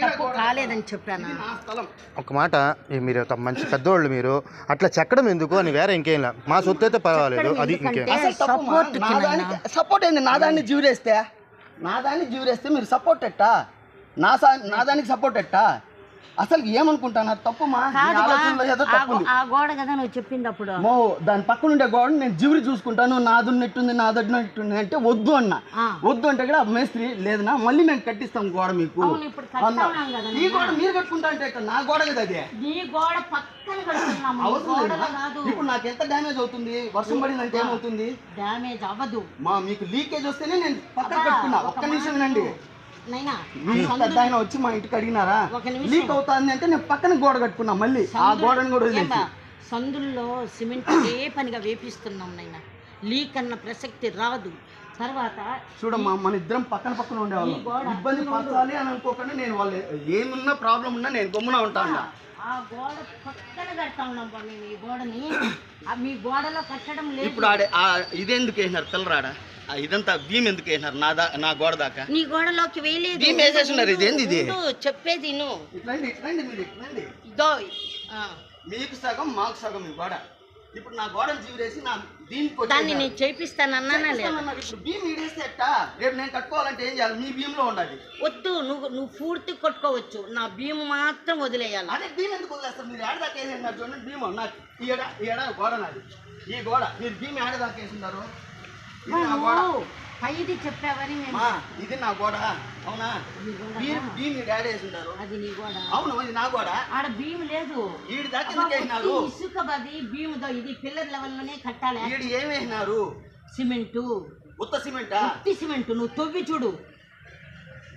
తప్పు కాలేదని చెప్పాను. ఒక మాట, మీరు ఒక మంచి పెద్దోళ్ళు, మీరు అట్లా చెక్కడం ఎందుకు అని వేరే ఇంకేం లే, మా సొత్తు అయితే పర్వాలేదు. అది ఇంకేం సపోర్ట్ ఏంది? నా దాన్ని జీవరేస్తే మీరు సపోర్ట్ ఎట్టా? నా దానికి సపోర్ట్ ఎట్టా? అసలు ఏమనుకుంటున్నారు? తప్పుమా, ఏదో తప్పు. ఆ గోడ కదా నువ్వు చెప్పింది అప్పుడు. దాని పక్కన ఉండే గోడ నేను జీవురి చూసుకుంటాను, నాదున్నట్టుంది అంటే వద్దు అన్న. వద్దు అంటే కూడా మేస్త్రి లేదన్నా మళ్ళీ మేము కట్టిస్తాం గోడ మీకు అన్న. ఈ గోడ మీరు కట్టుకుంటా అంటే నా గోడ కదా అది. ఇప్పుడు నాకు ఎంత డ్యామేజ్ అవుతుంది? వర్షం పడిందంటే ఏమవుతుంది? డ్యామేజ్ అవ్వదు. మీకు లీకేజ్ వస్తేనే నేను పక్కన కట్టుకున్నా. ఒక్క నిమిషం వినండి. ఆయన వచ్చి మా ఇంటికి అడిగినారా లీక్ అవుతుంది అంటే నేను పక్కన గోడ కట్టుకున్నా. మళ్ళీ ఆ గోడను కూడా వదిలేసి సందుల్లో సిమెంట్ ఏ పనిగా వేపిస్తున్నాం నైనా. లీక్ అన్న ప్రసక్తి రాదు. తర్వాత చూడమ్మా, మన ఇద్దరం పక్కన ఉండేవాళ్ళం. ఇబ్బంది పడాలి అని అనుకోకుండా నేను వాళ్ళు ఏమున్నా ప్రాబ్లం ఉన్నా నేను గమ్మున ఉంటాను. ఆ గోడ పక్కన కడతా ఉన్నాం మేము. ఈ గోడని మీ గోడలో కట్టడం లేదు. ఇప్పుడు ఇదెందుకు వేసినారు పిల్లరాడా? ఇదంతా భీమ్ ఎందుకు వేసినారు నా గోడ దాకా? నీ గోడలోకి వేయలేదు, భీమ్ వేసేస్తున్నారు. ఇదేంది ఇది? చెప్పేది మీకు సగం మాకు సగం ఈ గోడ. ఇప్పుడు నా గోడను జీవిరేసి నా దీనికి దాన్ని నేను చేపిస్తానన్నా లేదు. ఇప్పుడు భీమ్ ఈడేస్తే ఎట్టా? రేపు నేను కట్టుకోవాలంటే ఏం చేయాలి? మీ భీమ్ లో ఉండాలి. వద్దు, నువ్వు పూర్తి కొట్టుకోవచ్చు, నా భీము మాత్రం వదిలేయాలి. అదే భీమ్ ఎందుకు వదిలేస్తారు? మీరు ఏడాదాకా వేసేసినారు చూడండి. భీమ్ నాకు ఈ ఏడా గోడ నాది. ఈ గోడ మీరు భీమ్ ఏడాదాకా వేసినారు. పైది చెప్పావని ఇది నా గోడ. అవునా? భీమ్ డాడీ వేసింటారు. అది నీ గోడ. అవును, ఇది నా గోడ. ఆడ భీమ్ లేదు. ఈడి దాకా ఎందుకు వేసినారు? ఇసుక బది భీముదో. ఇది పిల్లర్ లెవెల్ లోనే కట్టాలి. ఈడు ఏం వేసినారు? సిమెంటు. ఉత్త సిమెంటా? ఉత్తి సిమెంటు. నువ్వు తవ్వి చూడు.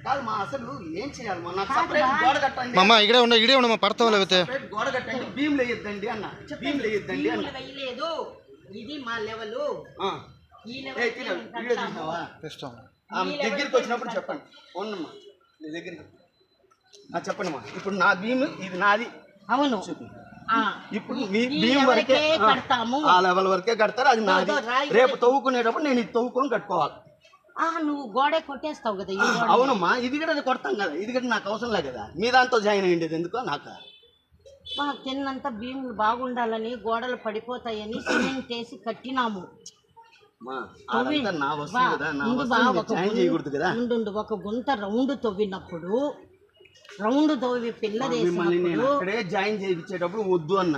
కాదు మా, అసలు ఏం చేయాలి? నాకు సపరేట్ గోడ కట్టండి. ఇడే ఉండమ్మా, పడతావు లేకపోతే గోడ కట్టండి. భీమ్ లేయద్దండి అన్న. భీమ్ లేయద్దండి అన్న. వేయలేదు. ఇది మా లెవెల్. దగ్గరికి వచ్చినప్పుడు చెప్పండి. అవునమ్మా, నీ దగ్గరికి చెప్పండి అమ్మా. ఇప్పుడు నా భీమ్ ఇది నాది. అవును. ఇప్పుడు మీ భీమ్ వరకే కడతాము. ఆ లెవెల్ వరకే కడతారు. అది నాది. రేపు తవ్వుకునేటప్పుడు నేను ఇది తవ్వుకొని కట్టుకోవాలి. నువ్వు గోడే కొట్టేస్తావు కదా. అవునమ్మా, ఇది కూడా కొడతాం కదా. ఇది కూడా నాకు అవసరం లేదు కదా. మీ దాంతో జాయిన్ అయ్యేది ఎందుకో నాకు. కిందంతా భీములు బాగుండాలని, గోడలు పడిపోతాయని సిమెంట్ వేసి కట్టినాము. ఒక గుంత రౌండ్ తవ్వినప్పుడు, రౌండ్ తవ్వి పిల్లర్ జాయిన్ చేయించేటప్పుడు వద్దు అన్న.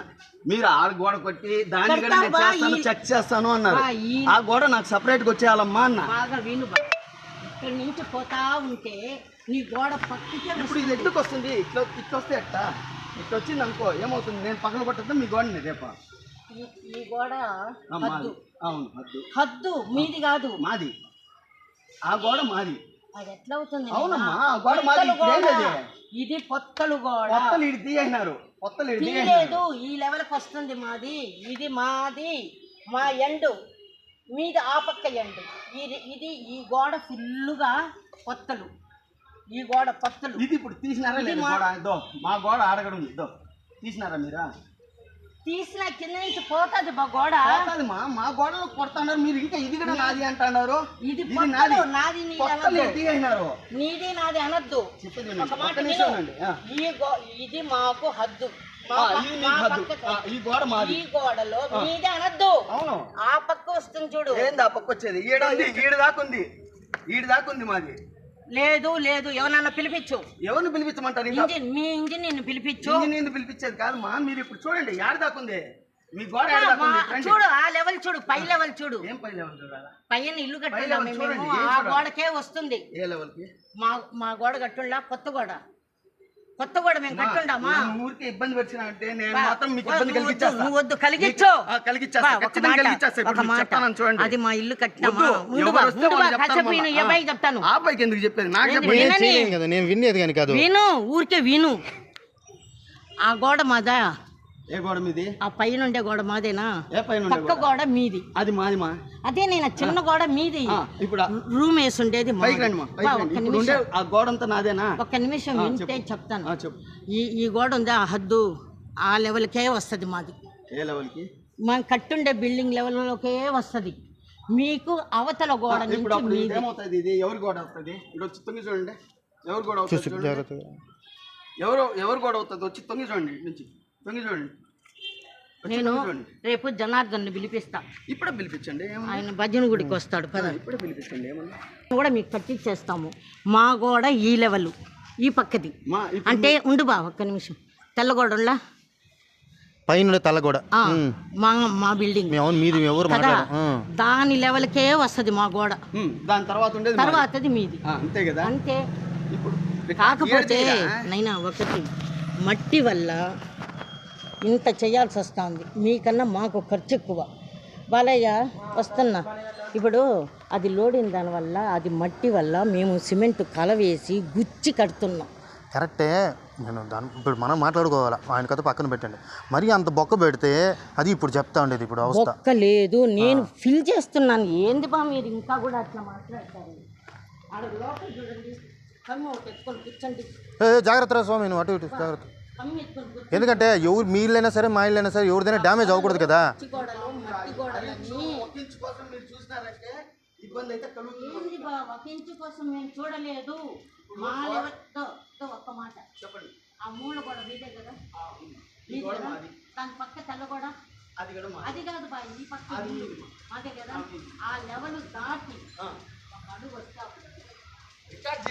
మీరు ఆ గోడ కొట్టి దాన్ని చెక్ చేస్తాను అన్నారు. ఆ గోడ నాకు సపరేట్ గా వచ్చేయాలమ్మా అన్న. బాగా విను. ఇక్కడి నుంచి పోతా ఉంటే నీ గోడ పక్కకి. ఇప్పుడు ఇది ఎందుకు వస్తుంది? ఇట్లా వస్తే ఎట్టా? ఇట్లా వచ్చింది అనుకో ఏమవుతుంది? నేను పక్కన కొట్టద్దా మీ గోడని రేపా? ఈ గోడ అవును, హద్దు మీది కాదు, మాది. ఆ గోడ మాది. అది ఎట్లా అవుతుంది? అవునమ్మా, ఆ గోడ మాది. ఇది పొత్తలు గోడ. పొత్తలు ఇడి తీయన్నారు. పొత్తలు తీయలేదు. ఈ లెవెల్కి వస్తుంది మాది. ఇది మాది. మా ఎండు మీది ఆ పక్క ఎండు. ఇది ఈ గోడ ఫుల్లుగా పొత్తలు. ఈ గోడ పొత్తలు. ఇది ఇప్పుడు తీసినారా? మా గోడ ఆడగడం తీసినారా మీరా? తీసిన కింద నుంచి పోతుంది మా గోడ. మా గోడలో కొడుతున్నారు మీరు. ఇంకా ఇది కూడా నాది అంటున్నారు. ఇది నాది నీది నాది అనొద్దు. ఇది మాకు హద్దు. ఈ గోడ మాది. ఈ గోడలో మీది అనొద్దు. అవును, ఆ పక్క వస్తుంది చూడు. ఏంది ఆ పక్క వచ్చేది? ఈడు దాకుంది మాది. లేదు ఎవరన్నా పిలిపించు. ఎవరిని పిలిపించమంటారు? మీ ఇంజిన్ నిన్ను పిలిపించు. ఇంజిన్ పిలిపించేది కాదు మా. మీరు ఇప్పుడు చూడండి ఏడు దాకుంది మీ గోడ. చూడు ఆ లెవెల్ చూడు, పై లెవెల్ చూడు. ఏం పై లెవెల్ చూడాలా? పైన ఇల్లు కట్టాము. ఆ గోడకే వస్తుంది. ఏ లెవెల్ కి? మా గోడ కట్టుండా? కొత్త గోడ మేము కట్టుండామా? ఊరికి ఇబ్బంది వచ్చినా అంటే నేను మాత్రం మీకు ఇబ్బంది కలిగించేస్తా. నువ్వు వద్దు, కలిగించు. చూడండి, అది మా ఇల్లు కట్టినామా? చెప్తాను. ఆ పైకి ఎందుకు చెప్పేది? నాకు చెప్పండి. నేను వినేది కానీ కాదు. ఊరికే విను. ఆ గోడ మాదా? ఏ గోడ మీది? ఆ పైన ఉండే గోడ మాదేనా? ఏ పైన పక్క గోడ మీది. అది మాది మా. అదే నేను చిన్న గోడ మీది. ఇప్పుడు రూమ్ వేసి ఉండేది. ఆ గోడ అంతా నాదేనా? ఒక్క నిమిషం వింటే చెప్తాను. ఈ గోడ ఉంది, ఆ హద్దు ఆ లెవెల్కే వస్తుంది మాది. ఏ లెవెల్కి? మనం కట్టుండే బిల్డింగ్ లెవెల్లోకే వస్తుంది. మీకు అవతల గోడ ఏమవుతుంది? ఇది ఎవరి గోడ వస్తుంది? ఇక్కడ వచ్చి చూడండి. ఎవరు గోడ అవుతుంది చూసి చూడండి. జాగ్రత్తగా. ఎవరు గోడ అవుతుంది వచ్చి తొంగి చూడండి ఇటు నుంచి తొంగి చూడండి వచ్చి నేను తొంగి చూడండి. రేపు జనార్దన్ని పిలిపిస్తా, ఇప్పుడే పిలిపించండి ఏమన్నా ఆయన భజన గుడికి వస్తాడు పద. ఇప్పుడే పిలిపించండి ఏమన్నా కూడా మీకు కట్టించేస్తాము. మా గోడ ఈ లెవెల్, ఈ పక్కది మా ఇప్పుడు అంటే ఉండు బా ఒక్క నిమిషం. తెల్లగోడలా పైన తలగోడ మా మా బిల్డింగ్ అవును మీది ఎవరు కదా, మాట్లాడారు దాని లెవెల్కే వస్తుంది మా గోడ, దాని తర్వాత ఉండేది మాది. తర్వాతది మీది. అంతే కదా అంతే. ఇప్పుడు కాకపోతే నైనా ఒకటి మట్టి వల్ల ఇంత చేయాల్సి వస్తుంది, మీకన్నా మాకు ఖర్చు ఎక్కువ. బాలయ్య వస్తున్నా, ఇప్పుడు అది లోడిన దానివల్ల అది మట్టి వల్ల మేము సిమెంట్ కలవేసి గుచ్చి కడుతున్నాం. కరెక్టే. నేను దాని ఇప్పుడు మనం మాట్లాడుకోవాలా, ఆయన కథ పక్కన పెట్టండి. మరి అంత బొక్క పెడితే అది ఇప్పుడు చెప్తా ఉండేది ఇప్పుడు అవస్థ. ఒక్క లేదు, నేను ఫిల్ చేస్తున్నాను. ఏంది బా మీరు ఇంకా కూడా అట్లా మాట్లాడతారు? ఆడ లోపల చూడండి, కమ్మి ఒకటి ఎత్తుకొని కూర్చోండి, జాగ్రత్త రా స్వామి, నువ్వు అటు ఇటు జాగ్రత్త. కమ్మి ఎత్తుకొని కూర్చోండి. ఎందుకంటే ఎవరు మీ ఇల్లైనా సరే మా ఇల్లైనా సరే ఎవరిదైనా డ్యామేజ్ అవ్వకూడదు కదా. మట్టి గోడలు మట్టి గోడలని ఒక ఇంచు కోసం మీరు చూసినారంటే ఇబ్బంది అయితే కలుగుతుంది. ఏంది బా ఒక ఇంచు కోసం మేము చూడలేదు. మా లెవెల్తో ఒక్క మాట చెప్పండి. ఆ మూల గోడ మీదే కదా, ఈ గోడ మాది, దాని పక్క తెల్ల గోడ అది కూడా మాది. అది కాదు బా, ఈ పక్క అది ఇల్లు. అదే కదా, ఆ లెవెల్ దాటి ఆ. ఒక అడుగు వస్తా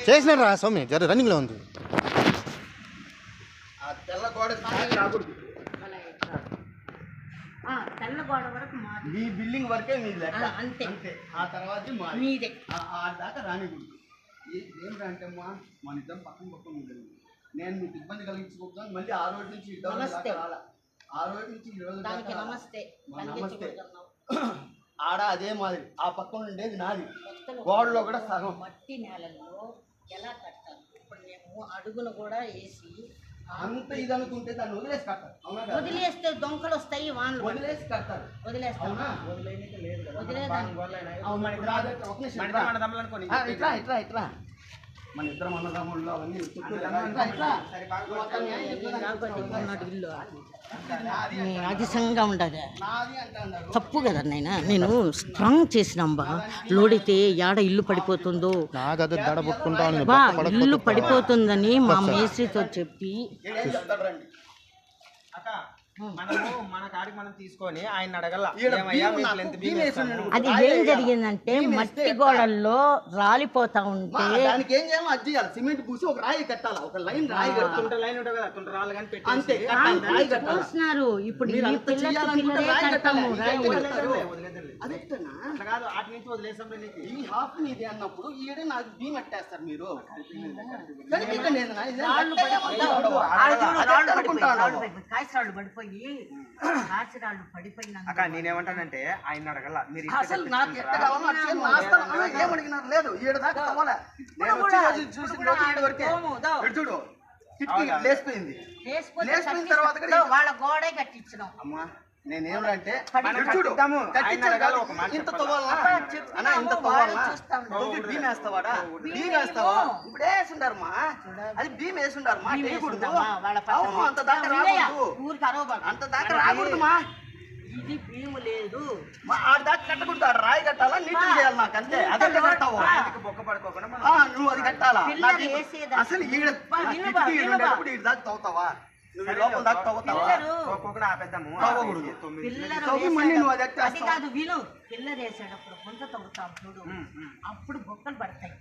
చేసినారు రా స్వామి, జర రన్నింగ్లో ఉంది. ఆ తెల్ల గోడ రాకూడదు. తెల్ల గోడ వరకు మాది, మీ బిల్డింగ్ వరకే మీది లెక్క. అంతే. అంతే. ఆ తర్వాత మాది. మీదే. ఆ దాకా రానికూడదు. ఏంటంటే అమ్మా మన ఇద్దరం పక్కన ఉంటుంది. నేను మీకు ఇబ్బంది కలిగించుకుంటాను. మళ్ళీ ఆ రోజు నుంచి ఈ రోజు నమస్తే. దాకా రాలా. ఆ రోజు నుంచి ఈ రోజు దానికి దాకా రాలా. నమస్తే. నమస్తే. ఆడ అదే మాది, ఆ పక్కన ఉండేది నాది. గోడలో కూడా సగం. మట్టి నేలలో ఎలా కట్టాలి? ఇప్పుడు మేము అడుగును కూడా వేసి అంత ఇది అనుకుంటే దాన్ని వదిలేసి కట్టారు. అవునా కదా? వదిలేస్తే దొంగలు వస్తాయి, వానలు వదిలేసి కట్టారు. వదిలేస్తాం. అవునా? వదిలేయనీకే లేదు కదా. వదిలేదాన్ని. ఇప్పుడు అదే ఒక నిమిషం ఇట్రా. ఇట్రా ఇట్రా మన ఇద్దరం అన్నదమ్ముళ్ళు అవన్నీ చుట్టూ ఇట్రా, ఇట్రా. మొత్తం న్యాయం చెప్తాను. ఉన్నట్టు ఇల్లు అధికంగా ఉండదు, నాది అంటాడు. తప్పు కదా నాయన. నేను స్ట్రాంగ్ చేసినాంబా, లోడితే యాడ ఇల్లు పడిపోతుందో నాకు అది దడ పుట్టుకుంటా ఉంది. బా, ఇల్లు పడిపోతుందని మా మేస్త్రితో చెప్పి ఏం చెప్తాడు రండి. మనము మన కాడికి మనం తీసుకొని ఆయన అడగల ఈడ ఏమయ్యా భీము మీకు నాకు లెంత్ భీము వేస్తున్నాడు. అది ఏం జరిగిందంటే మట్టి గోడల్లో రాలిపోతా ఉంటే దానికి ఏం చేయాలో అది చేయాలి. సిమెంట్ పూసి ఒక రాయి కట్టాలా, ఒక లైన్ రాయి కట్టాలి. తుంట లైన్ ఉంటుంది కదా, తుంట రాళ్ళు కానీ అంతే పెట్టి కట్టాలి, రాయి కట్టాలి. చూస్తున్నారు. ఇప్పుడు మీరు ఈ అంత పిల్లకి చేయాలనుకుంటే పిల్లలే రాయి కట్టాము, కట్టాలి. రాయి ఇది కట్టాలి. వదిలేదండి. అది ఎట్టనా? అట్లా కాదు, అటు నుంచి వదిలేసాం నీకు. ఈ హాఫ్ నీది అన్నప్పుడు ఈడే నాకు భీమ్ అట్టేస్తారు మీరు. కనిపించండి ఏదైనా, ఇదే రాళ్ళు అట్టే పడిపోయి, ఏమంటావు? ఆడ చూడు, అది రాళ్ళు ఎట్ట పడిపోయి, అనుకుంటావు? రాళ్ళు పడిపోయి, కాసిరాళ్ళు పడిపోయి, కాసిరాళ్ళు పడిపోయినాక అక్క నేనేమంటానంటే ఆయన అడగల మీరు ఇట్లా అసలు నాకు ఎట్ట తెప్పించుకుంటారా? కావాలో అట్లా చేయండి. నా స్థలం. ఏమడిగినారు లేదు, ఈడ దాకా తవ్వలే. నేను వచ్చి రోజు చూసిన రోజు ఈడ వరకే. ఇటు చూడు, కిటికీ లేసిపోయింది. లేసిపోయిన తర్వాత కూడా కట్టించినాం, వాళ్ళ గోడే కట్టించినాం. అమ్మా నేనేమంటే మనం ఇటు చూడు, కట్టిద్దాము. కట్టించాను ఆయన అడగాలి, కాదు, ఒక మాట ఇంత చెప్పాలా? తవ్వాలా చెప్పినాము, అన్నా, ఇంత వాళ్ళు తవ్వాలా చూస్తాం. తవ్వి భీమ్ వేస్తావాడా? భీమ్ వేస్తావా? ఇప్పుడు వేసుండారమ్మా, అది భీమ్ వేసుండారమ్మా, చేయకూడదు. వేసుంటామా? వాళ్ళ పక్కన. అవును, అంత దాకా వినయ్య, రాకూడదు. ఊరికి అరవబాకు. అంత దాకా రాకూడదుమా. ఇది భీము లేదు. ఆడ దాకా కట్టకూడదు, ఆడ రాయి కట్టాలా, నీట్గా చేయాలి నాకు అంతే. అదే కట్టావు. ఆయనకి బొక్క పడుకోకుండా మనం నువ్వు అది కట్టాలా. పిల్లలు నాకు వేసేదా? అసలు ఈడ వినుబా, కిటికీ ఈడ వినుబా. ఉండేటప్పుడు ఈడ దాకా తవ్వుతావా? నువ్వు ఈ లోపల దాకా తవ్వుతావా? పిల్లలు ఒక్కొక్కటి ఆపేద్దాము. తవ్వకూడదు. పిల్లలు తవ్వి మళ్ళీ నువ్వు అది వేసేటప్పుడు- అది ఎట్టేస్తావు. కాదు విను, పిల్లలు వేసేటప్పుడు గుంత తవ్వుతాం చూడు, అప్పుడు బొక్కలు పడతాయి.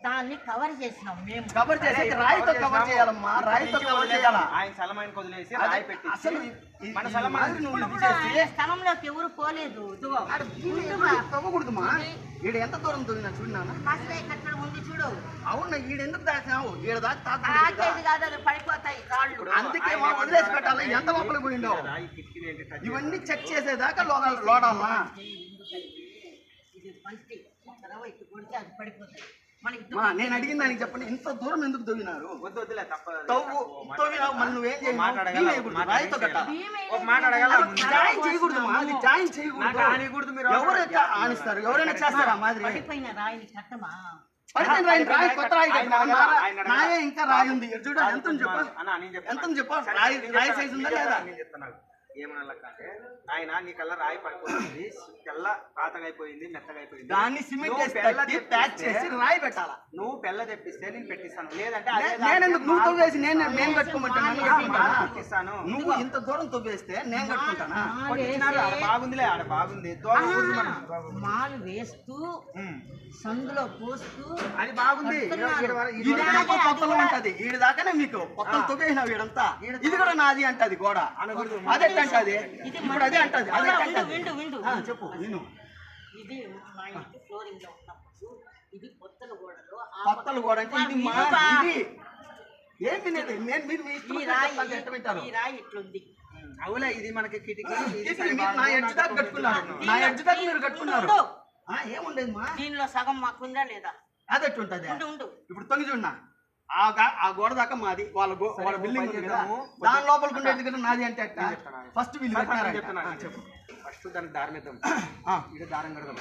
దాన్ని కవర్ చేసినాం మేము. కవర్ చేసి రాయితో కవర్ చేయాలమ్మా, రాయితో కవర్ చేయాలా. ఆయన స్థలం ఆయనకు వదిలేసి అదే, రాయి పెట్టి అసలు మన స్థలం మాదిరి నువ్వు ఇప్పుడు ఇది కూడా చేసి ఈ స్థలంలోకి ఎవరు పోలేదు. ఇదిగో, ఆడ భూమి ఇదిగో, తవ్వకూడదుమా. ఈడ ఎంత దూరం తవ్వినా చూడినానా. కాస్త కట్టడం ఉంది చూడు. అవునా, ఈడ ఎందుకు దాచినావు? ఈడ దాకా తాకేది కాదు, అది పడిపోతాయి రాళ్ళు. అందుకే మా వదిలేసి పెట్టాలి. ఎంత లోపలికి పోయిండవు. రాయి కిటికీలు ఏంటి టచ్ ఇవన్నీ చెక్ చేసేదాకా లోడాలా. ఇది పంచి తర్వాత ఇటు కొడితే అది పడిపోతాయి. మనకి నేను అడిగిన దానికి చెప్పండి, ఇంత దూరం ఎందుకు తవ్వినారు? వద్దు వద్దులే తప్ప తవ్వు తవ్వినావు, మరి నువ్వేం చేయాలి? మాట అడగాల, రాయితో కట్టాలి. ఒక మాట అడగాల. జాయిన్ చేయకూడదు, అది జాయిన్ చేయకూడదు. ఆనికూడదు, మీరు ఎవరైతే ఆనిస్తారు, ఎవరైనా చేస్తారా మాదిరి? పడిపోయిన రాయిని కట్టమా? పడిపోయిన రాయి కొత్త రాయి కట్టినా? నాయే ఇంకా రాయి ఉంది. చూడు ఎంత చెప్పు, అన్న నేను చెప్తాను. ఎంత చెప్పు. రాయి సైజ్ ఉందా లేదా? నేను చెప్తాను. ఏమనాలక్క అంటే ఆయన నీకల్లా రాయి పడిపోతుంది, తెల్ల పాతగా అయిపోయింది, మెత్తగా అయిపోయింది. దాన్ని సిమెంట్ నువ్వు వేసి పెళ్ళ తట్టి ప్యాక్ చేసి రాయి పెట్టాలా? నువ్వు పెళ్ళ తెప్పిస్తే నేను పెట్టిస్తాను, లేదంటే నేనెందుకు నువ్వు తవ్వేసి నేను కట్టుకోమంటాను? పెట్టిస్తాను. నువ్వు ఇంత దూరం తవ్వేస్తే నేను కట్టుకుంటానా? ఆడ బాగుందిలే, ఆడ బాగుంది, దూరం ఉంది మనం. మాలు వేస్తూ సందులో పోస్తూ అది బాగుంది. ఇది కూడా ఒక కొత్తలో ఉంటది. ఈడి దాకానే మీకు కొత్తలు తవ్వేసిన వీడంతా ఇది కూడా నాది అంటది గోడ అనకూడదు. అదే అంటది, ఇప్పుడు అదే అంటది, అదే అంటది. విండు విండు చెప్పు విను. ఇది మా ఇంటి ఫ్లోరింగ్ లో ఉన్నప్పుడు ఇది కొత్తల గోడలో కొత్తలు గోడ అంటే ఇది మా ఇది ఏం వినేది? నేను మీరు మీ ఇష్టం ఎట్ట పెట్టారు? ఈ రాయి ఇట్లుంది. అవులే, ఇది మనకి కిటికీ. నా ఎడ్జ్ దాకా కట్టుకున్నారు, నా ఎడ్జ్ దాకా మీరు కట్టుకున్నారు. ఏముండేది మా దీనిలో సగం మాకుందా లేదా? అది ఎట్టుంటది? ఉండు ఇప్పుడు తొంగి చూడన్నా, ఆ గోడ దాకా మాది, వాళ్ళ బిల్డింగ్ ఉంది కదా, దాని లోపలికి ఉండేది కదా నాది అంటే ఫస్ట్ వీళ్ళు చెప్పు. ఫస్ట్ దానికి దారం ఇద్దాం, ఇది దారం కడదాం,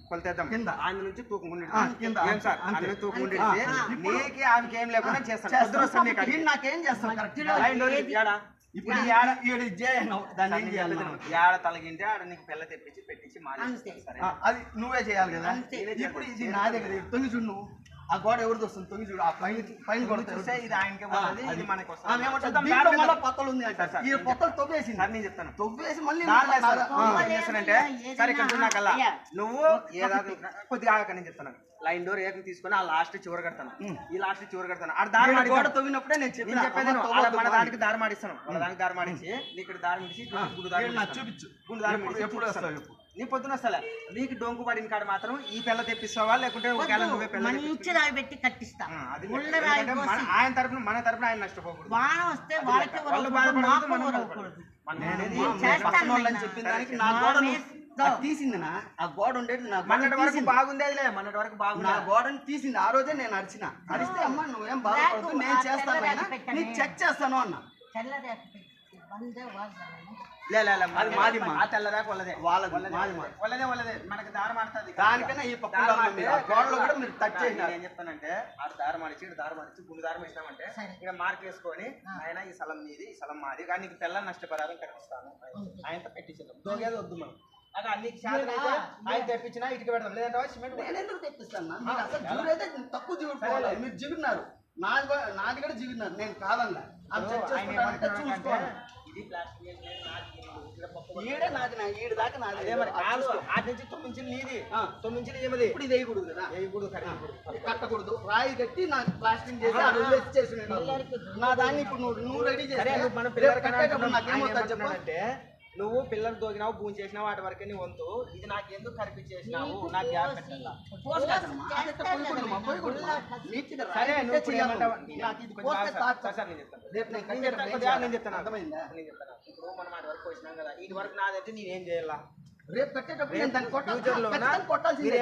కొలతేద్దాం, కింద ఆయన నుంచి తూకుండి కింద సార్ ఆయన తూకుండి నీకు ఆమెకి ఏం లేకుండా చేస్తాను. నాకేం చేస్తాను కరెక్ట్? ఇప్పుడు దాన్ని ఏం చేయాలి? ఏడ తలగింటే ఆడ నీకు పిల్ల తెప్పించి పెట్టించి అది నువ్వే చేయాలి కదా. ఇప్పుడు ఇది నాదే కదా. తొంగి చూడు నువ్వు, ఆ గోడ ఎవరిది వస్తుంది? తొంగి చూడు, ఆ పైన గోడ చూస్తే ఇది ఆయనకి ఇది మనకి పొత్తలు ఉంది అంటారు సార్. ఈ పొత్తలు తొవ్వేసింది, నేను చెప్తాను. తొవ్వేసి మళ్ళీ చేస్తానంటే సరే ఇక్కడ చూడకల్లా నువ్వు ఏదాది కొద్దిగా ఆగక నేను చెప్తాను. లైన్ డోర్ ఏకం తీసుకొని ఆ లాస్ట్ చివరి కడతాను, ఈ లాస్ట్ చివరి కడతాను. ఆడ దారి గోడ తవ్వినప్పుడే నేను చెప్పేది మన దానికి దారి మాడిస్తాను, మన దానికి దారి మాడించి ఇక్కడ దారి మిడిచి గుడి దారి చూపించు. గుడి దారి ఎప్పుడు వస్తావు? నీ పొద్దున వస్తా. నీకు డొంకు పడిన కాడ మాత్రం ఈ పిల్ల తెప్పిస్తావా లేకుంటే నువ్వే పిల్ల మంచి రాయి పెట్టి కట్టిస్తా. ఆయన తరపున మన తరపున ఆయన నష్టపోకూడదు. బాణం వస్తే వాళ్ళకి వాళ్ళు బాధపడకూడదు. చెప్పిన దానికి నా గోడ తీసిందినా? ఆ గోడ ఉండేది నా మొన్నటి వరకు బాగుండేదిలే, మొన్నటి వరకు బాగుంది. నా గోడని తీసింది. ఆ రోజే నేను అరిస్తే అమ్మ నువ్వేం బాధపడదు, నేను చేస్తాను, నీకు చెక్ చేస్తాను అన్న. అది మాది, ఆ తెల్లదాకా వాళ్ళదే మనకి దారి మాడుతుంది. దానికన్నా ఈ పక్క గోడలో కూడా మీరు టచ్ చేయండి. ఏం చెప్తానంటే ఆ దారి మాడిచి గుండు దారం వేసినామంటే ఇక్కడ మార్క్ వేసుకొని ఆయన ఈ స్థలం మీది, ఈ స్థలం మాది, కానీ నీకు తెల్ల నష్టపరిహారం కట్టిస్తాను ఆయనతో పెట్టించాం. దోగేది వద్దు మనం అక్కడ అన్ని ఆయన తెప్పించినా ఇటుక పెడతాం, లేదంటే సిమెంట్. నేను ఎందుకు తెప్పిస్తాను? తక్కువ జీవిపోవాలి, మీరు జీవిన్నారు, నాది కూడా జీవిన్నారు, నేను కాదన్నా. ఈడే నాది, ఈడు దాకా నాది. అదే మరి ఆటి నుంచి 9 ఇంచులు నీది, 9 ఇంచులు ఏమది. ఇప్పుడు ఇది వేయకూడదు కదా, కట్టకూడదు. రాయి కట్టి నాకు ప్లాస్టింగ్ చేసి నా దాన్ని ఇప్పుడు నువ్వు రెడీ చేసి మన పిల్లలు నాకేమవుతా చెప్పాలంటే నువ్వు పిల్లలు దోగినావు, భూమి చేసినావు, వాటి వరకే నీ వంతు. ఇది నాకు ఎందుకు కనిపించేసినావు? నాకు గ్యాప్ పెట్టాలా? అర్థమైందా? ఇప్పుడు మనం వాటి వరకు వచ్చినాం కదా, ఇది వరకు నాదంటే నేనేం చేయాలా? రేపు కట్టేటప్పుడు కొట్టాల్సిందే.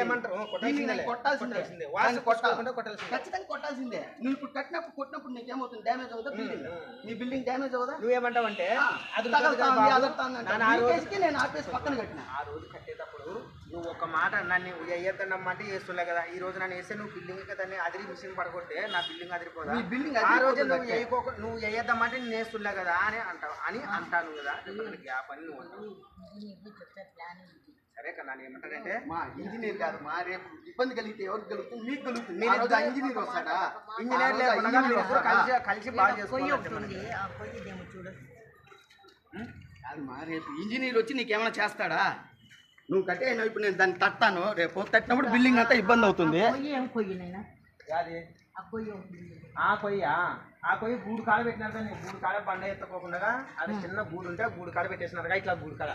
నువ్వు ఇప్పుడు కొట్టినప్పుడు నీకేమవుతుంది? డ్యామేజ్ అవుతా, నీ బిల్డింగ్ డ్యామేజ్ అవుదా? నువ్వేమంటావు అంటే నేను ఆపేసి పక్కన కట్టినా. ఆ రోజు కట్టేటప్పుడు నువ్వు ఒక మాట నన్ను వేయద్దన్నమాట వేస్తుండే కదా. ఈ రోజు నన్ను వేస్తే నువ్వు బిల్డింగ్ కదా అదిరి మిషన్ పడగొట్టే నా బిల్డింగ్ అదిరిపోదా? ఆ రోజు నువ్వు వేయద్దామంటే నేను వేస్తుండే కదా అని అంటాను కదా. గ్యాప్ అని నువ్వు అంటావు. సరే కదా, నేను ఏమంటానంటే మా ఇంజనీర్ కాదు, మా రేపు ఇబ్బంది కలిగితే ఎవరికి కలుగుతుంది? మీకు కలుగుతుంది. ఇంజనీర్ వస్తాడా? ఇంజనీర్ కలిసి బాగా చేసుకోవాలి. మా రేపు ఇంజనీర్ వచ్చి నీకేమైనా చేస్తాడా? నువ్వు కట్టేనా? ఇప్పుడు నేను దాన్ని తట్టాను, రేపు తట్టినప్పుడు బిల్డింగ్ అంతా ఇబ్బంది అవుతుంది. ఆ కొయ్యి గూడు కాడ పెట్టినారు కానీ గూడు కాడ బండ ఎత్తుకోకుండా అది చిన్న గూడు ఉంటే గూడు కాడ పెట్టేసినారు. ఇట్లా గూడు కాడ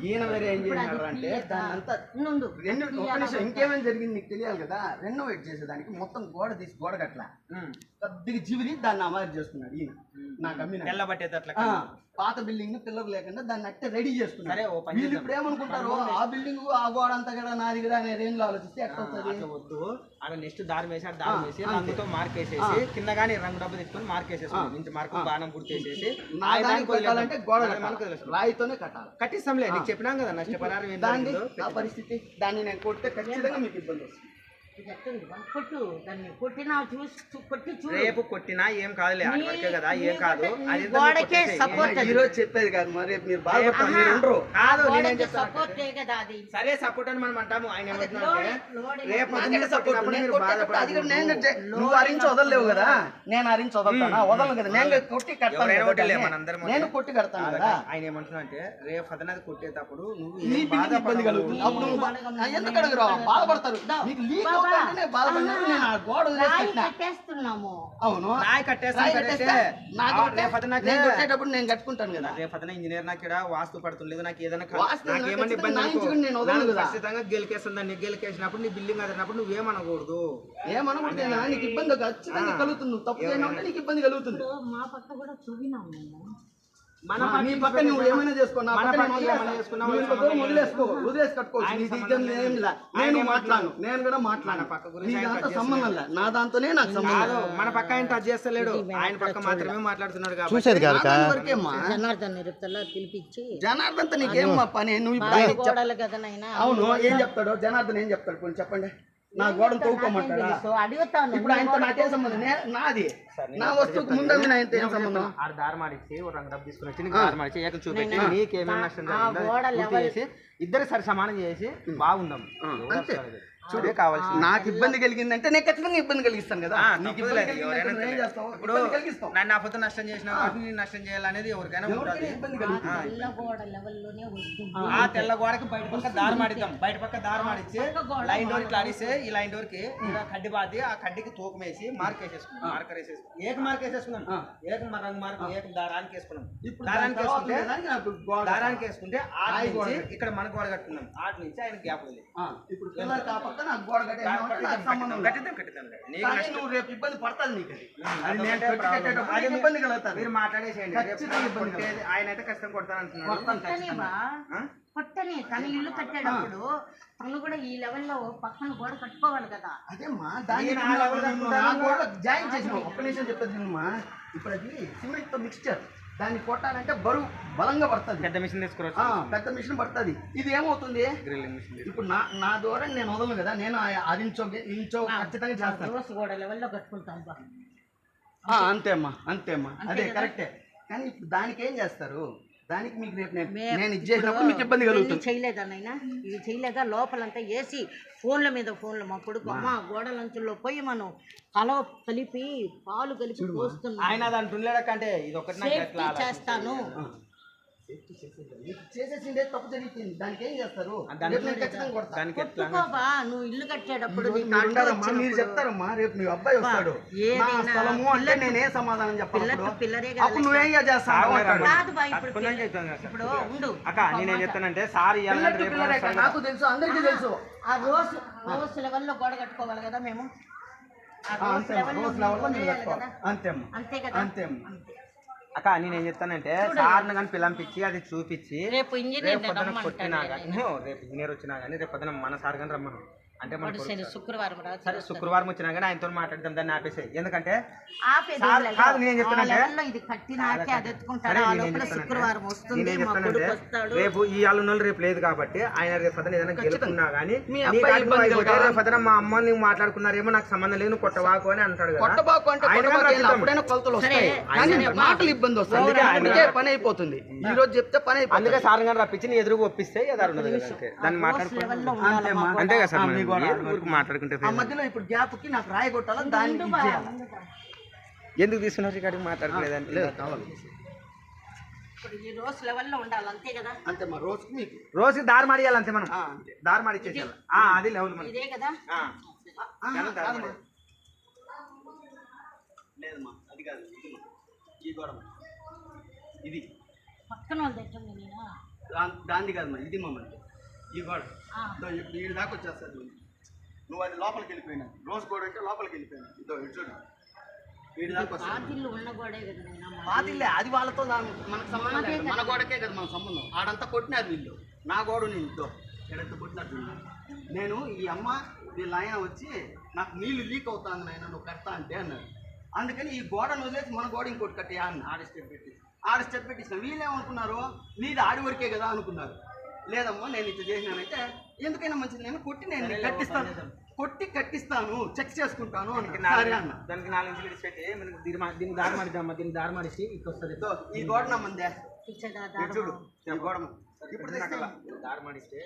ఈయన వేరే ఏం చేసినారు అంటే దాన్ని అంతా ఇంకేమేమి జరిగింది నీకు తెలియాలి కదా. రెనోవేట్ చేసేదానికి మొత్తం గోడ తీసి గోడ కట్ల కొద్దిగా జీవిని దాన్ని అమలు చేస్తున్నాడు ఈయన. నాకు అమ్మిన తెల్లబట్టేది పాత బిల్డింగ్ పిల్లలు లేకుండా దాన్ని అట్టే రెడీ చేసుకున్నారు. వీళ్ళు ఇప్పుడు ఏమనుకుంటారు? ఆ బిల్డింగ్ ఆ గోడ అంతా కూడా నాది కదా అనే రేంజ్ లో ఆలోచిస్తే ఎట్లా వస్తుంది? వద్దు. అక్కడ నెక్స్ట్ దారి వేసి దారి వేసి రంగుతో మార్క్ వేసేసి కింద కానీ రంగు డబ్బు తెచ్చుకొని మార్క్ వేసేసుకోండి. నుంచి మార్కు బాణం గుర్తు చేసేసి గోడ రాయితోనే కట్టాలి. కట్టిస్తాంలే, నీకు చెప్పినాం కదా నష్టపరిహారం. దాన్ని ఆ పరిస్థితి దాన్ని నేను కొడితే ఖచ్చితంగా మీకు ఇబ్బంది వస్తుంది. ఇది ఎట్టుంది బా? కొట్టు దాన్ని కొట్టినా కొట్టి చూడు. రేపు కొట్టినా ఏం కాదులే, అది వరకే కదా, ఏం కాదు. అది గోడకే సపోర్ట్ ఈ రోజు చెప్పేది కాదు మరి, రేపు మీరు బాధపడతారు, మీరు ఉండరు. కాదు, నేనేం చెప్తాను సపోర్టే కదా అది. సరే సపోర్ట్ అని మనం అంటాము. ఆయన ఏమంటున్నారంటే లోడ్ రేపు నాకేంటి support? కొట్టినప్పుడు నేను మీరు కొట్టేటప్పుడు అది కూడా నేను బాధపడకూడదు. నువ్వు అరించి వదలలేవు కదా, నేను అరించి వదలుతానా? వదలను కదా, నేను కొట్టి కడతాను ఎవరైనా కదా ఒకటిలే, దాన్ని. మనందరం నేను కొట్టి కడతాను కదా. ఆయన ఏమంటున్నా అంటే రేపు అదనది కొట్టేటప్పుడు నువ్వు నీ ఏం పిల్లికి ఇబ్బంది బాధపడకూడదు. కలుగుతుంది. అప్పుడు నువ్వు ఎందుకు అడుగురా? బాధపడతారు. నీకు లీక్ అవుతుంటేనే బాధపడినట్టు నేను ఆ గోడ వదిలేసి రాయి కట్టినా. కట్టేస్తున్నాము. అవును, రాయి కట్టేస్తాం రాయి కట్టేస్తే కట్టేస్తే నాకు రేపు అదనకి నేను కొట్టేటప్పుడు నేను కట్టుకుంటాను కదా. రేపు అదన ఇంజనీర్ నాకు ఇక్కడ వాస్తు పడుతుంది, నాకు ఏదైనా వాస్తు నాకు ఏమన్నా ఖచ్చితంగా ఇబ్బంది నా అనుకో, ఇంటికి నేను వదలను నాకు కదా. ఖచ్చితంగా గెలికేస్తుందని గెలికేసినప్పుడు నీ బిల్డింగ్ అదినప్పుడు నువ్వేమనకూడదు. ఏమనుకుంటున్నా నీకు ఇబ్బంది ఖచ్చితంగా కలుగుతుంది. నువ్వు తప్పు చేయనంటే నీకు ఇబ్బంది కలుగుతుంది. మా పక్క కూడా చూపినాము మేము. మన నీ పక్క నువ్వు ఏమైనా చేసుకో, నా మన పక్క పక్క నేను ఏమైనా వదిలేస్తా. చేసుకున్నావు, నువ్వు ఇంకో దూరం వదిలేసి కట్టుకోవచ్చు. ఆయన నీకు సంబంధం ఇద్దరు ఏం లేదు. లే. ఆయన నేను ఏమంటున్నాడు? మాట్లాడను, నేను కూడా మాట్లాడను. మన పక్క గురించి నీ ఆయన దాంతో టచ్ సంబంధం లే, నా దాంతోనే నాకు సంబంధం కాదు, లేదు. మన పక్క ఆయన టచ్ చేస్తలేడు, ఆయన పక్క మాత్రమే మాట్లాడుతున్నాడు కాబట్టి చూసేది కాదు నా దాని వరకేమ్మా. జనార్దన్ నిరుపుతలో పిలిపించి జనార్దన్ నీకేం మా పని? నువ్వు ఇప్పుడు బావి ఆయన చెప్ప- గోడలు కదా నాయనా. అవును, ఏం చెప్తాడు జనార్దన్? ఏం చెప్తాడు? కొంచెం చెప్పండి. నా గోడను తవ్వుకోమంటాడా? సో అడుగుతాను. ఇప్పుడు ఆయనతో నాకేం సంబంధం? నాది నా వస్తువుకు ముందు ఆయనతో ఏం సంబంధం? ఆడ దారి మాడిచ్చి ఒక రంగు డబ్బు తీసుకుని వచ్చి నీకు దారి మాడిచ్చి ఏకం చూపెట్టి నీకేమేమి నష్టం జరిగిందో గోడ పూర్తి చేసి ఇద్దరు సరి సమానం చేసి బాగుందాం. అంతే. చూడే కావాల్సింది. నాకు ఇబ్బంది కలిగిందంటే నేను ఖచ్చితంగా ఇబ్బంది కలిగిస్తాను కదా. నీకు ఇబ్బంది తప్పులేదు, కలిగిందంటే ఎవరైనా నువ్వు ఏం చేస్తావు? ఇప్పుడు ఇబ్బంది కలిగిస్తావు. నన్ను అబద్ధం నష్టం చేసిన కాబట్టి నేను నష్టం చేయాలనేది ఎవరికైనా ఉంటుంది. ఎవరికైనా ఇబ్బంది కలుగుతుంది. తెల్ల గోడ లెవెల్లోనే వస్తుంది. ఆ తెల్ల గోడకి బయట పక్క దారి మాడిద్దాం, బయట పక్క దారి మాడిచ్చి లైన్ డోర్ ఇట్లా అడిస్తే ఈ లైన్ డోర్ కి ఇలా కడ్డి బాది ఆ కడ్డికి తూకం వేసి మార్క్ వేసేసుకున్నాం, మార్కర్ వేసేసుకున్నాం, ఏక మార్క్ వేసేసుకున్నాం, ఏక రంగు మార్క్ ఏక దారానికి వేసుకున్నాం. ఇప్పుడు దారానికి వేసుకుంటే దానికి నాకు గోడ. దారానికి వేసుకుంటే ఆటి నుంచి ఇక్కడ మన గోడ కట్టుకున్నాం, ఆటి నుంచి ఆయన గ్యాప్ ఉంది. ఇప్పుడు పిల్లలకి ఆ పక్క నాకు గోడ కట్టేసినావు అంటే నాకు సంబంధం లేదు. కట్టిద్దాం నీకు కానీ నష్టం. నువ్వు రేపు ఇబ్బంది పడతాది నీకు అది. అది నేను అదొకటే కట్టి ప్రాబ్లం. కట్టేటప్పుడు అది నీకు ఇబ్బంది కలుగుతుంది. మీరు మాట్లాడేసేయండి, ఖచ్చితంగా రేపు ఇబ్బంది కొట్టేది ఆయన అయితే ఖచ్చితంగా కొడతానంటున్నాడు. కొడతాను కొట్టని ఖచ్చితంగా. బా, కొట్టని తన ఇల్లు కట్టేటప్పుడు తను కూడా ఈ లెవెల్లో పక్కన గోడ కట్టుకోవాలి కదా. అదేమ్మా, దాన్ని నేను ఆ లెవెల్ కట్టుకుంటాను. నా గోడ జాయిన్ చేసినావు. ఒక్క నిమిషం చెప్తాను అమ్మా. ఇప్పుడు అది సిమెంట్ తో మిక్స్చర్, దాన్ని కొట్టాలంటే బరువు బలంగా పడుతుంది. పెద్ద మిషన్ తీసుకురావచ్చు, పెద్ద మిషన్ పడుతుంది. ఇది ఏమవుతుంది? Grilling machine. ఇప్పుడు నా ద్వారా నేను వదలను కదా, నేను అది ఇంచో ఖచ్చితంగా చేస్తాను. రోజు గోడ లెవెల్లో కట్టుకుంటాం బా. అంతే అమ్మా, అంతే అమ్మా, అదే కరెక్టే. కానీ ఇప్పుడు దానికి ఏం చేస్తారు? దానికి మీకు రేపు నేను ఇది చేసినప్పుడు మీకు ఇబ్బంది కలుగుతుంది. చేయలేదా నాయనా? ఇది చేయలేదా? లోపలంతా వేసి ఫోన్ల మీద ఫోన్లు మా కొడుకు అమ్మ గోడలంచుల్లో పోయి మనం కలవ కలిపి పాలు కలిపి పోస్తున్నాం. ఆయన అది అంటుండేటంటే ఇది ఒకటి నాకు సేఫ్టీ ఎట్లా చేస్తాను. చేసేసిందే తప్పు జరిగిపోయింది. దానికి ఏం చేస్తారు? దానికి రేపు నేను ఖచ్చితంగా కొడతా. దానికి ఎట్లా కొట్టుకోబా, నువ్వు ఇల్లు కట్టేటప్పుడు ఈరోజు నీకు మీరు అడ్డు ఉండారమ్మా, మీరు వచ్చినప్పుడు చెప్తారమ్మా, రేపు మీ అబ్బాయి వస్తాడు. ఏదైనా నా స్థలము అంటే నేనే సమాధానం చెప్పాలి. పిల్లర్కి అప్పుడు పిల్లరే కదా అప్పుడు నువ్వేం చేస్తావు అంటాడు. కాదు బా, ఇప్పుడు అట్టుకున్నాక చెప్తాను కదా సార్. ఇప్పుడు ఉండు. అక్క నేనేం చెప్తానంటే సార్ ఇవ్వాలంటే పిల్లర్కి రేపు పిల్లరే వస్తాడు కదా, నాకు తెలుసు, అందరికీ తెలుసు. ఆ రోజు లెవెల్లో గోడ కట్టుకోవాలి కదా మేము. ఆ రోజు అంతే అమ్మా, లెవెల్లో రోజు లెవెల్లో మీరు వేయాలి కట్టుకోవాలి. కదా. అంతే అమ్మా, అంతే కదా. అంతే అమ్మా. అంతే. అక్క నేనేం చెప్తానంటే సార్ని కానీ పిలంపించి అది చూపించి రేపు ఇంజనీర్ రేపు పొద్దున కొట్టినా కానీ రేపు ఇంజనీర్ వచ్చినా కానీ రేపు పొద్దున మన సార్ కానీ రమ్మను. అంటే మన కొడుకు శుక్రవారం రాత్రి సరే శుక్రవారం వచ్చినా కానీ ఆయనతో మాట్లాడదాం, దాన్ని ఆపేసాయి. ఎందుకంటే ఆపేది కాదు, లేదు. కాదు, నేను ఆ చెప్తానంటే లెవెల్లో ఇది కట్టినాకే అది ఎత్తుకుంటాడు. సరే ఆ నేనేం లోపల చెప్తానంటే శుక్రవారం వస్తుంది, నేనేం మా కొడుకు చెప్తానంటే వస్తాడు. రేపు ఈ ఆలున్నోళ్ళు రేపు లేదు కాబట్టి ఆయన రేపు పొద్దున ఏదైనా గెలుపుకున్నా కానీ మీ అబ్బాయి ఇబ్బంది కలగాలి. రేపు పొద్దున మా అమ్మ నువ్వు మాట్లాడుకున్నారేమో నాకు సంబంధం లేదు, నువ్వు కొట్టవాకు అని అంటాడు కదా. కొట్టబాకు అంటే ఆయన కొట్టబాకు కానీ ఏంది? అప్పుడైనా కొలతలు వస్తాయి. కానీ మాటలు ఇబ్బంది వస్తుంది. అందుకే ఆయన- అందుకే పని అయిపోతుంది. ఈ రోజు చెప్తే పని అయిపోతుంది. అందుకే సార్ గారు రప్పించి నీ ఎదురుగా ఒప్పిస్తే ఏదారు ఉండదు కదా అంతే. దాన్ని మాట్లాడుకుంటే లెవెల్లో అంతే ఉండాలి అమ్మా. మా అంతే కదా సార్, మీ గోడ ఊరికి మాట్లాడుకుంటే ఆ మధ్యలో ఇప్పుడు గ్యాప్ కి నాకు రాయి కొట్టాలా, దాన్ని ఇది చేయాలా? ఎందుకు తీసుకున్నారు ఇక్కడికి మాట్లాడుకోలేదంటే కావాలి. ఇప్పుడు ఈ రోజు లెవెల్లో ఉండాలి అంతే కదా. అంతే మా రోజుకి మీకు రోజుకి దారి మాడియాలి అంతే మనం, అంతే. దారి మాడిచ్చేసేయాలి. అది లెవెల్ మనం. ఇదే కదా. కాదమ్మా. లేదమ్మా, అది కాదు, ఇది మా. ఈ గోడ మా. ఇది పక్కన వాళ్ళు తెచ్చింది నేను. దాంది కాదమ్మా, ఇది మమ్మల్ని ఈ గోడ వీడి దాకా వచ్చేస్తుంది. నువ్వు అది లోపలికి వెళ్ళిపోయినా, రోజు గోడ అంటే లోపలికి వెళ్ళిపోయినా. ఇదో ఇటు చూడు, వీడి దాకా వస్తుంది. పాతిళ్ళు ఉన్న గోడే కదా నాయనా. పాతిల్లే, అది వాళ్ళతో మనకు సంబంధం లేదు. మన గోడకే కదా మన సంబంధం. ఆడంతా కొట్టినారు వీళ్ళు, నా గోడ నేను ఎడంతా కొట్టినట్టు వీళ్ళు. నేను ఈ అమ్మ వీళ్ళ ఆయన వచ్చి నాకు నీళ్లు లీక్ అవుతాను నాయన నువ్వు కడతా అంటే అన్నారు. అందుకని ఈ గోడను వదిలేసి మన గోడ ఇంకోటి కట్టేయా అని ఆడ స్టెప్ పెట్టించిన. వీళ్ళు ఏమనుకున్నారు, నీది ఆడి వరకే కదా అనుకున్నారు. లేదమ్మా నేను ఇట్లా చేసినానంటే ఎందుకైనా మంచిది, నేను కొట్టి నేను నీకు కట్టిస్తాను, కొట్టి కట్టిస్తాను, చెక్ చేసుకుంటాను అన్న. సరే అన్న. దానికి 4 ఇంచులు ఇచ్చి పెట్టి మనకి దీనికి దారి మాడిద్దామా, దీనికి దారి మాడిసి ఇట్లా వస్తుంది. ఇదో ఈ గోడ నమ్మందే పిచ్చదా చూడు, ఈ గోడ ఇప్పుడు దారి మాడిస్తే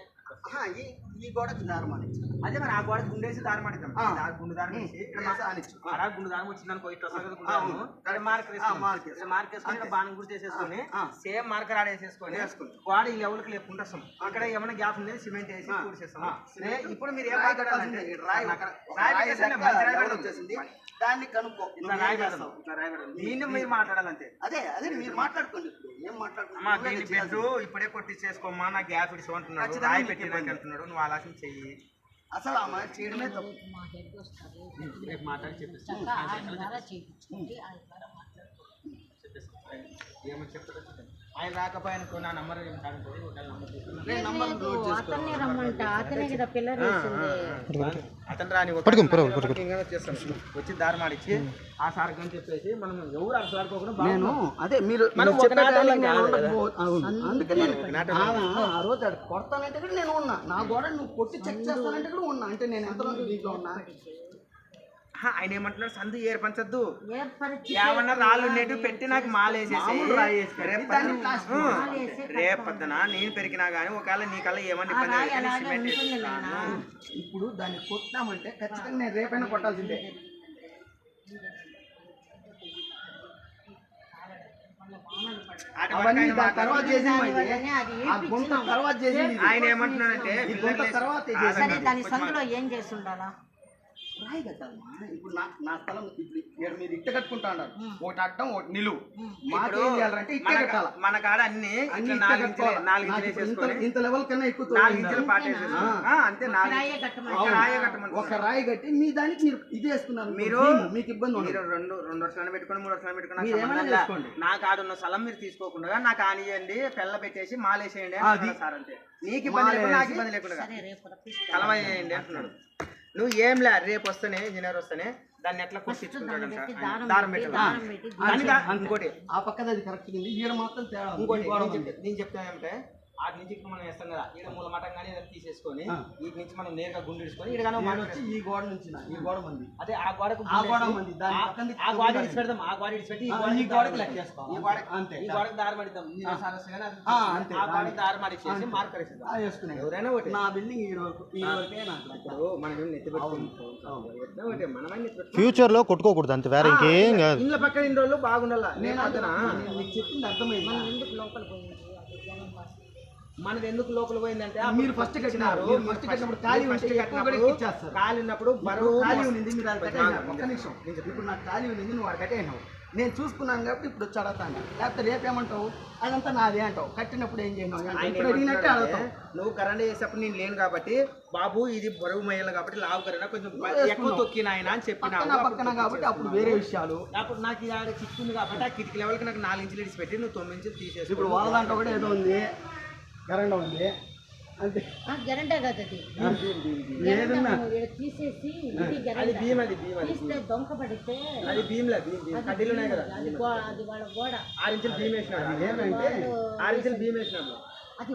ఈ గోడకు దారి మానిచ్చు. అదే మరి ఆ గోడకి గుండేసి దారి మాడిద్దాం. గుండు దారి మాడిసి అలా గుండు దారి వచ్చిందనుకో ఇట్లా వస్తుంది కదా గుండు మార్క్ వేసుకొని బాణం గుర్తు చేసేసుకొని సేమ్ మార్కర్ ఆడేసేసుకొని గోడ ఈ లెవెల్కి లేకుండా వస్తాం. అక్కడ ఏమైనా గ్యాప్ ఉంది సిమెంట్ వేసి కూర్చేస్తాం. ఇప్పుడు మీరు ఏం మాట్లాడాలంటే వచ్చేసింది, దాన్ని కనుక్కో. దీన్ని మీరు మాట్లాడాలంతే. అదే అదే మీరు మాట్లాడుకోండి. ఏం మాట్లాడుకుంటున్నారు? ఇప్పుడే కొట్టించేసుకోమ్మా, నా గ్యాప్ ఇడిసి అంటున్నాడు, రాయి పెట్టినాక అంటున్నాడు. నువ్వు ఆలోచన చెయ్యి. అసలు ఆ మాట చేయడమే తప్పు. మా హెడ్ వస్తారు రేపు మాట్లాడి చెప్పేస్తాను. చక్కగా ఆయన ద్వారా చేయించుకోండి, ఆయన ద్వారా మాట్లాడుకోండి. ఏమని చెప్తాడో ఆయన రాకపోయానుకో నా నంబర్ అతన్ని రమ్మంట, అతనే కదా పిల్లర్ వేసింది. అతను రాని వచ్చేస్తాను, వచ్చి దారి మాడిచ్చి ఆ సార్ అని చెప్పేసి మనం ఎవరు అసలు ఆడుకోకుండా నేను అదే మీరు ఆ రోజు కొడతానంటే కూడా నేను ఉన్నా, నా గోడ నువ్వు కొట్టి చెక్ చేస్తానంటే కూడా ఉన్నా. అంటే నేను ఎంతమంది దీంట్లో ఉన్నా. ఆయన ఏమంటున్నాడు, సందు ఏర్పరచద్దు, ఏర్పరిచి ఏమన్నా రాళ్ళు నెట్టు పెట్టి నాకు మాలేసేసి రేపొద్దున నేను పెరిగినా కానీ ఒకవేళ నీ కల్లా ఏమన్నా ఇబ్బంది అయితే సిమెంట్ వేసిస్తాను. ఇప్పుడు దాన్ని కొట్టామంటే ఖచ్చితంగా నేను రేపైనా కొట్టాల్సిందే. అవన్నీ దాని తర్వాత చేసింది, ఆ గుంట తర్వాత చేసింది. ఆయన ఏమంటున్నాడంటే తర్వాత సరే దాని సందులో ఏం చేసి ఉండాలా? రాయి కట్టాలమ్మా. ఇప్పుడు నా స్థలం ఇప్పుడు మీరు ఇట్ట కట్టుకుంటా ఉన్నారు, ఒకటి అడ్డం ఒకటి నిలువు. మాకేం చేయాలంటే ఇట్ట కట్టాలి. మన కాడ అన్ని 4 ఇంచులు ఇంత లెవెల్ కన్నా ఎక్కువ 4 ఇంచులు పాటేసేసి అంతే. ఒక రాయి కట్టి మీ దానికి మీరు ఇది వేసుకున్నారు. మీరు మీకు ఇబ్బంది మీరు 2 వర్షాలు పెట్టుకొని 3 వర్షాలు పెట్టుకుని నా కాడ ఉన్న స్థలం మీరు తీసుకోకుండా నాకు ఆనియండి, పెళ్ళ పెట్టేసి మాలేసేయండి సార్. అంతే, నీకు ఇబ్బంది లేకుండా నాకు ఇబ్బంది లేకుండా కలవ చేయండి అంటున్నాడు. నువ్వు ఏం లే, రేపు వస్తేనే ఇంజనీర్ వస్తేనే దాన్ని ఎట్లా కొట్టించుకుంటాడు దారం పెట్టాలి. ఇంకోటి ఆ పక్కన అది కరెక్ట్ ఉంది, ఈడ మాత్రం తేడా. ఇంకోటి నేను చెప్తానంటే ఆటి నుంచి మనం వేస్తాం కదా, ఈడ మూల మటం కానీ ఏదైనా తీసేసుకొని వీటి నుంచి మనం నేరుగా గుండు ఇడుచుకొని ఈ గోడ నుంచి ఈ గోడ మంది అదే ఆ గోడకు ఆ గోడ మంది ఆ గోడ ఇడిచి పెడతాం, ఆ గోడ ఇడిచి పెట్టి ఈ గోడకి లెక్కేస్తాం. అంతే, ఈ గోడకు దారి మడిద్దాం. అంతే, ఆ గోడకు దారి మడిచేసి మార్కర్ వేసేద్దాం. ఎవరైనా ఒకటి నా బిల్డింగ్ ఈ వరకే నాకు. ఇప్పుడు మనం నెత్తి పెట్టుకుంటాం, మనమని ఫ్యూచర్ లో కొట్టుకోకూడదు అంతే, వేరే ఇంకేం కాదు. ఇంట్లో పక్కన ఇన్ని రోజులు బాగుండాల. నీకు చెప్పింది అర్థమైంది. మనం ఎందుకు లోపల పోయింది? మనది ఎందుకు లోపల పోయిందంటే మీరు ఫస్ట్ కట్టినారు, ఫస్ట్ కట్టినప్పుడు ఖాళీ ఖాళీ ఉన్నప్పుడు బరువు ఖాళీ ఉంది, మీరు అది కట్టేసినారు. ఒక్క నిమిషం, ఇప్పుడు నాకు ఖాళీ ఉంది, నువ్వు అది కట్టేసినావు. నేను చూసుకున్నాను కాబట్టి ఇప్పుడు వచ్చి అడగతాను. లేకపోతే రేపేమంటావు, అదంతా నాదే అంటావు. కట్టినప్పుడు ఏం చేయను, ఇప్పుడు అడిగినట్టే అడుగుతావు. నువ్వు కరెంట్ చేసేటప్పుడు నేను లేను కాబట్టి బాబు ఇది బరువు మయ్యాలి కాబట్టి లావు కరెంట్ కొంచెం ఎక్కువ తొక్కిన ఆయన అని చెప్పిన పక్కన కాబట్టి అప్పుడు వేరే విషయాలు. అప్పుడు నాకు ఇది చిక్కుంది కాబట్టి ఆ కిటికీ లెవెల్కి నాకు 4 ఇంచులు ఇడిచి పెట్టి నువ్వు 9 ఇంచులు తీసేసి. ఇప్పుడు వాళ్ళ దాంట్లో కూడా ఏదో ఉంది, కరెంట్ ఉంది అంతే. గెరంటే కదా అది తీసేసి అది భీమ్, అది తీస్తే దొంక పడితే అది భీమ్లే, కడ్డీలు ఉన్నాయి కదా, అది వాళ్ళ గోడ 6 ఇంచులు భీమ్ వేసినాడు. ఏమంటే 6 ఇంచులు భీమ్ వేసినాడు. అది